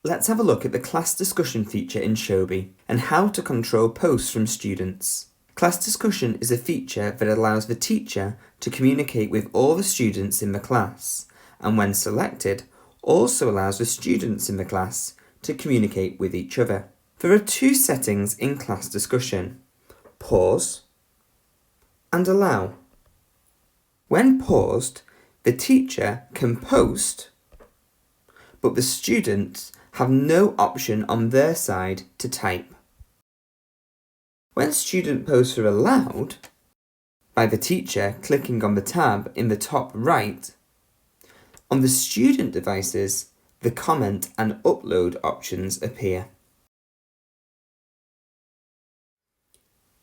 Let's have a look at the class discussion feature in Showbie and how to control posts from students. Class discussion is a feature that allows the teacher to communicate with all the students in the class, and when selected, also allows the students in the class to communicate with each other. There are two settings in class discussion: pause and allow. When paused, the teacher can post, but the students have no option on their side to type. When student posts are allowed, by the teacher clicking on the tab in the top right, on the student devices, the comment and upload options appear.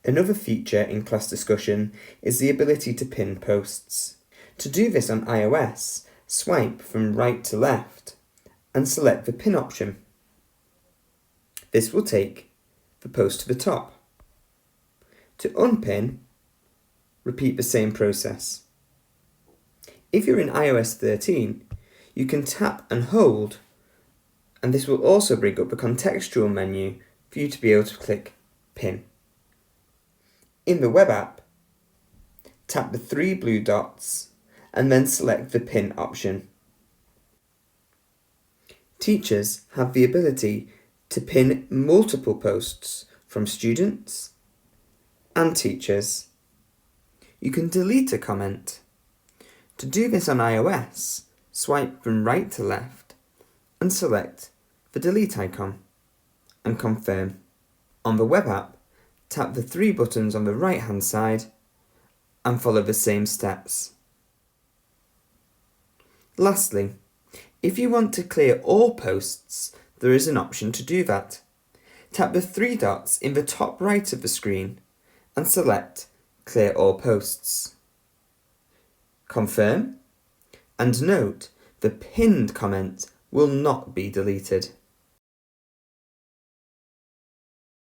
Another feature in class discussion is the ability to pin posts. To do this on iOS, swipe from right to left and select the pin option. This will take the post to the top. To unpin, repeat the same process. If you're in iOS 13, you can tap and hold, and this will also bring up the contextual menu for you to be able to click pin. In the web app, tap the three blue dots and then select the pin option. Teachers have the ability to pin multiple posts from students and teachers. You can delete a comment. To do this on iOS, swipe from right to left and select the delete icon and confirm. On the web app, tap the three buttons on the right hand side and follow the same steps. Lastly, if you want to clear all posts, there is an option to do that. Tap the three dots in the top right of the screen and select Clear All Posts. Confirm, and note the pinned comment will not be deleted.